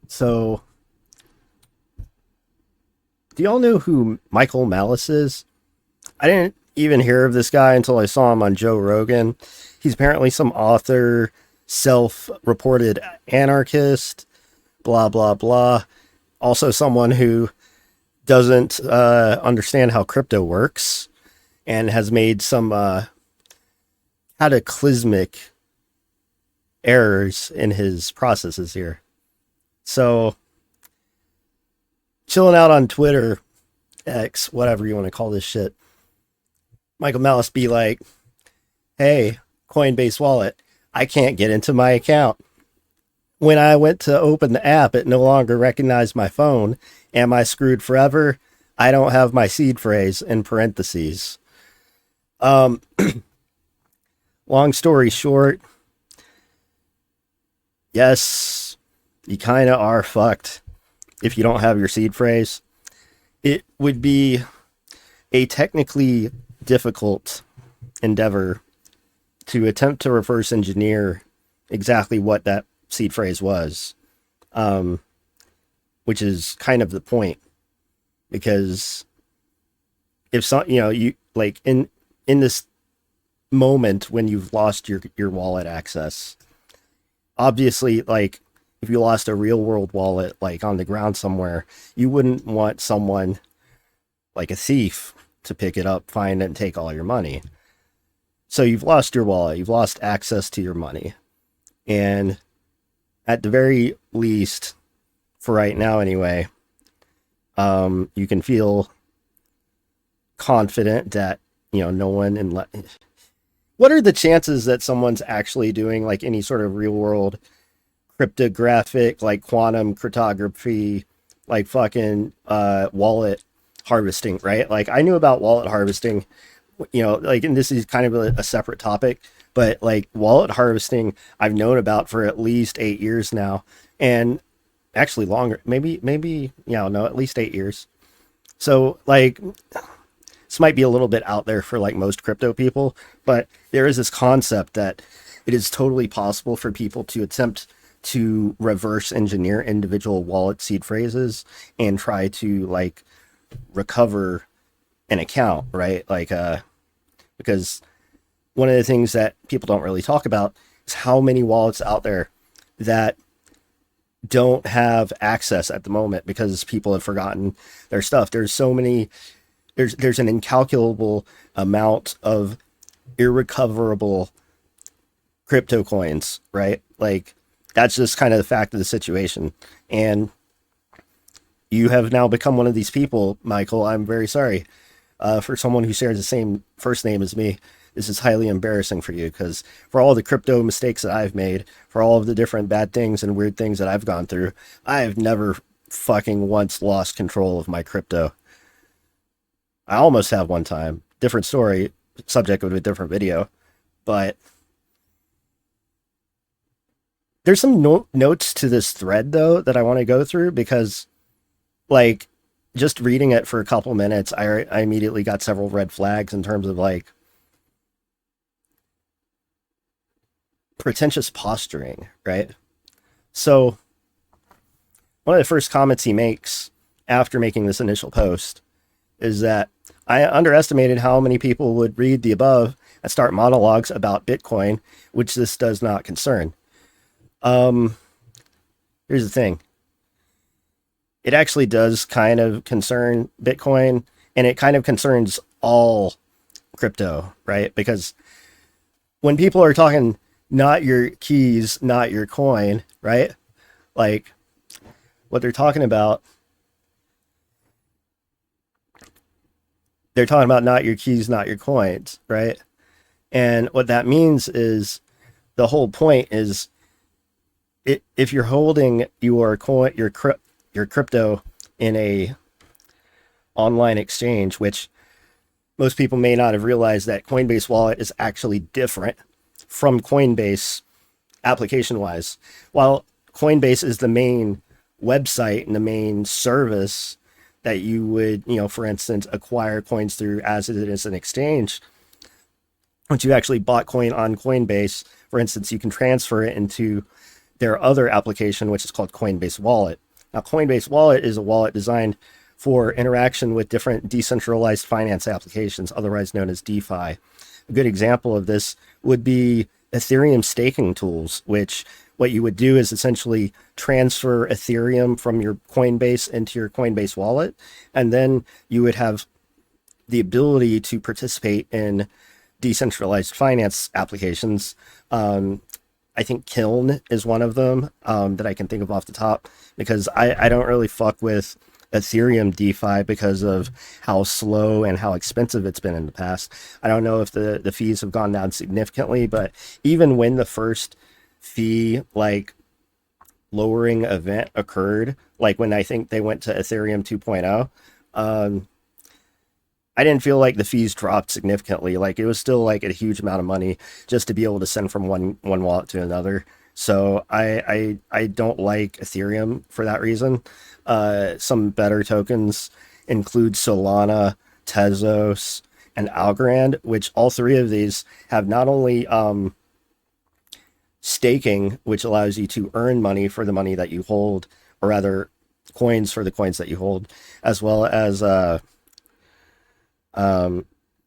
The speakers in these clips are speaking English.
So, do y'all know who Michael Malice is? I didn't even hear of this guy until I saw him on Joe Rogan. He's apparently some author, self reported anarchist, blah, blah, blah. Also, someone who doesn't understand how crypto works and has made some cataclysmic errors in his processes here. So, chilling out on Twitter, X, whatever you want to call this shit, Michael Malice be like, hey, Coinbase wallet, I can't get into my account. When I went to open the app, it no longer recognized my phone. Am I screwed forever? I don't have my seed phrase in parentheses. Um, Long story short, yes, you kind of are fucked if you don't have your seed phrase. It would be a technically difficult endeavor to attempt to reverse engineer exactly what that seed phrase was, which is kind of the point. Because if you like in this moment when you've lost your wallet access, obviously, like if you lost a real world wallet like on the ground somewhere, you wouldn't want someone like a thief to pick it up, find it, and take all your money. So you've lost your wallet, you've lost access to your money. And at the very least, for right now anyway, you can feel confident that, no one what are the chances that someone's actually doing like any sort of real world cryptographic, like quantum cryptography, like fucking wallet harvesting, right? Like I knew about wallet harvesting, like, and this is kind of a separate topic, but like wallet harvesting I've known about for at least 8 years now, and actually longer, maybe no, at least 8 years. So like this might be a little bit out there for like most crypto people, but there is this concept that it is totally possible for people to attempt to reverse engineer individual wallet seed phrases and try to like recover an account, right? Like because one of the things that people don't really talk about is how many wallets out there that don't have access at the moment because people have forgotten their stuff. There's so many, there's an incalculable amount of irrecoverable crypto coins, right? Like that's just kind of the fact of the situation. And you have now become one of these people, Michael. I'm very sorry. For someone who shares the same first name as me, this is highly embarrassing for you, because for all the crypto mistakes that I've made, for all of the different bad things and weird things that I've gone through, I have never fucking once lost control of my crypto. I almost have one time. Different story, subject of a different video. But there's some notes to this thread, though, that I want to go through, because, like, just reading it for a couple minutes, I immediately got several red flags in terms of, like, pretentious posturing, right? So, one of the first comments he makes after making this initial post is that I underestimated how many people would read the above and start monologues about Bitcoin, which this does not concern. Here's the thing. It actually does kind of concern Bitcoin, and it kind of concerns all crypto, right? Because when people are talking not your keys, not your coin, right? Like what they're talking about not your keys, not your coins, right? And what that means is the whole point is if you're holding your coin, your crypto in a online exchange, which most people may not have realized that Coinbase wallet is actually different from Coinbase application wise. While Coinbase is the main website and the main service that you would, for instance, acquire coins through as it is an exchange, once you actually bought coin on Coinbase, for instance, you can transfer it into their other application, which is called Coinbase Wallet. Now, Coinbase Wallet is a wallet designed for interaction with different decentralized finance applications, otherwise known as DeFi. A good example of this would be Ethereum staking tools, which what you would do is essentially transfer Ethereum from your Coinbase into your Coinbase wallet, and then you would have the ability to participate in decentralized finance applications. I think Kiln is one of them that I can think of off the top, because I don't really fuck with Ethereum DeFi because of how slow and how expensive it's been in the past. I don't know if the fees have gone down significantly, but even when the first fee like lowering event occurred, like when I think they went to Ethereum 2.0, I didn't feel like the fees dropped significantly. Like it was still like a huge amount of money just to be able to send from one wallet to another. So I don't like Ethereum for that reason. Some better tokens include Solana, Tezos, and Algorand, which all three of these have not only staking, which allows you to earn money for the money that you hold, or rather coins for the coins that you hold, as well as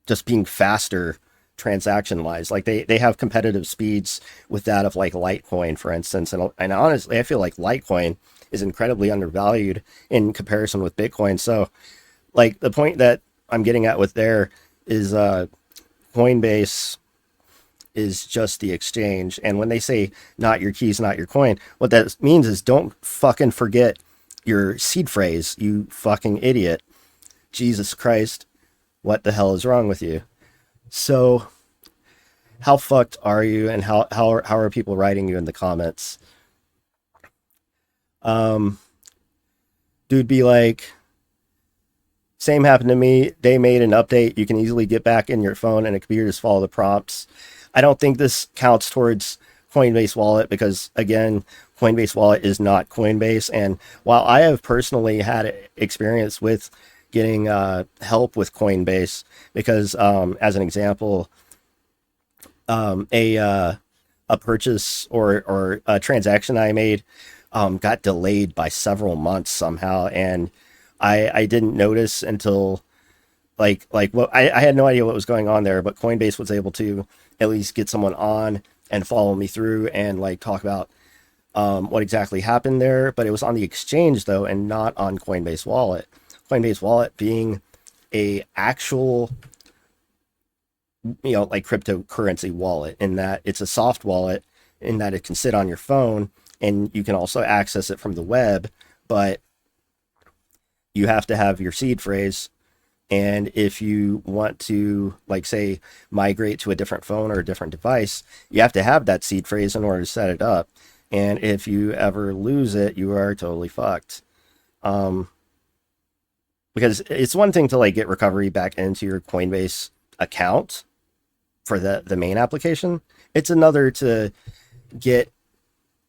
just being faster transaction wise. Like they have competitive speeds with that of like Litecoin, for instance. And honestly, I feel like Litecoin is incredibly undervalued in comparison with Bitcoin. So like the point that I'm getting at with there is Coinbase is just the exchange. And when they say not your keys, not your coin, what that means is don't fucking forget your seed phrase, you fucking idiot. Jesus Christ, what the hell is wrong with you? So how fucked are you, and how are people writing you in the comments? Dude be like, same happened to me. They made an update. You can easily get back in your phone and a computer, just follow the prompts. I don't think this counts towards Coinbase Wallet because, again, Coinbase Wallet is not Coinbase. And while I have personally had experience with getting help with Coinbase, because as an example, a purchase or a transaction I made got delayed by several months somehow, and I didn't notice until like what I had no idea what was going on there, but Coinbase was able to at least get someone on and follow me through and like talk about what exactly happened there. But it was on the exchange though, and not on Coinbase Wallet. Coinbase Wallet being a actual, like cryptocurrency wallet, in that it's a soft wallet, in that it can sit on your phone and you can also access it from the web, but you have to have your seed phrase. And if you want to, like, say, migrate to a different phone or a different device, you have to have that seed phrase in order to set it up. And if you ever lose it, you are totally fucked. Because it's one thing to like get recovery back into your Coinbase account for the main application. It's another to get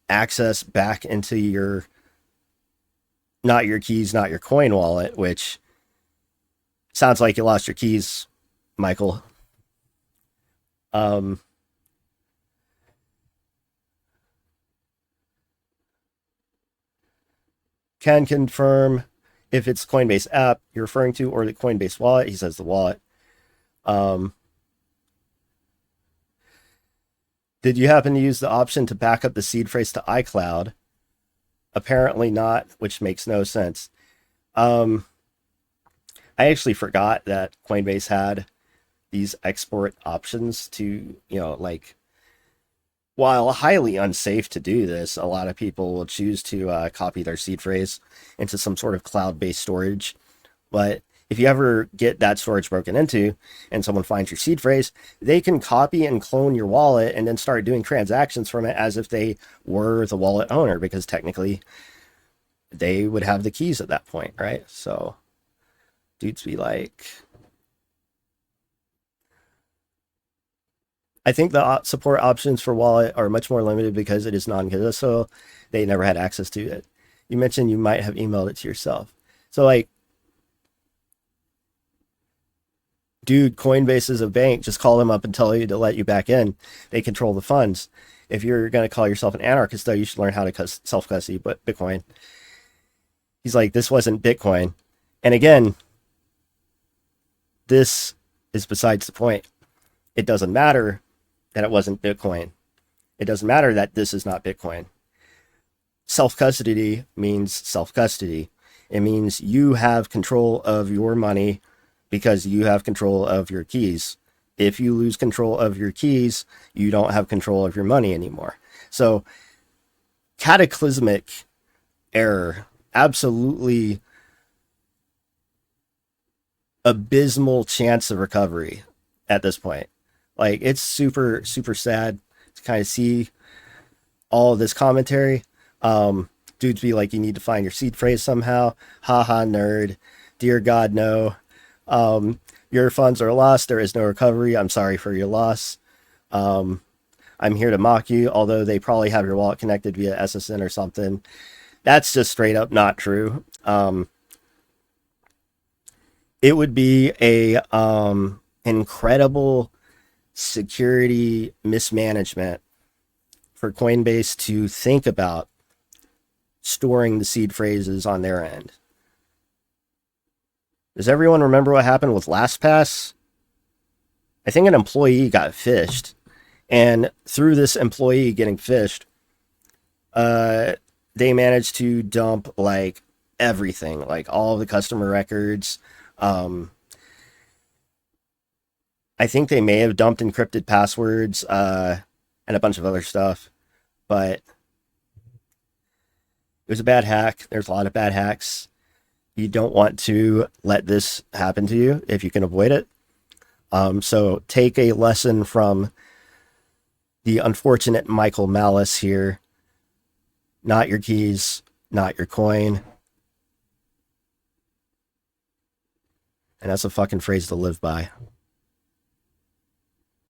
access back into your not your keys, not your coin wallet, which sounds like you lost your keys, Michael. Can confirm if it's Coinbase app you're referring to or the Coinbase wallet. He says the wallet. Did you happen to use the option to back up the seed phrase to iCloud? Apparently not, which makes no sense. I actually forgot that Coinbase had these export options to, like, while highly unsafe to do this, a lot of people will choose to copy their seed phrase into some sort of cloud-based storage. But if you ever get that storage broken into and someone finds your seed phrase, they can copy and clone your wallet and then start doing transactions from it as if they were the wallet owner, because technically they would have the keys at that point, right? So dudes be like, I think the support options for wallet are much more limited because it is non-custodial. They never had access to it. You mentioned you might have emailed it to yourself. So like, dude, Coinbase is a bank. Just call them up and tell you to let you back in. They control the funds. if you're going to call yourself an anarchist, though, you should learn how to self-custody but Bitcoin. He's like, this wasn't Bitcoin. And again, this is besides the point. It doesn't matter that it wasn't Bitcoin. It doesn't matter that this is not Bitcoin. Self-custody means self-custody. It means you have control of your money because you have control of your keys. If you lose control of your keys, you don't have control of your money anymore. So, cataclysmic error, absolutely abysmal chance of recovery at this point. Like, it's super, super sad to kind of see all of this commentary. Dudes be like, you need to find your seed phrase somehow. Haha, nerd. Dear God, no. Your funds are lost. There is no recovery. I'm sorry for your loss. I'm here to mock you, although they probably have your wallet connected via SSN or something. That's just straight up not true. It would be a incredible security mismanagement for Coinbase to think about storing the seed phrases on their end. Does everyone remember what happened with LastPass? I think an employee got phished, and through this employee getting phished, they managed to dump like everything, like all the customer records. I think they may have dumped encrypted passwords and a bunch of other stuff, but it was a bad hack. There's a lot of bad hacks. You don't want to let this happen to you if you can avoid it. So take a lesson from the unfortunate Michael Malice here. Not your keys, not your coin. And that's a fucking phrase to live by.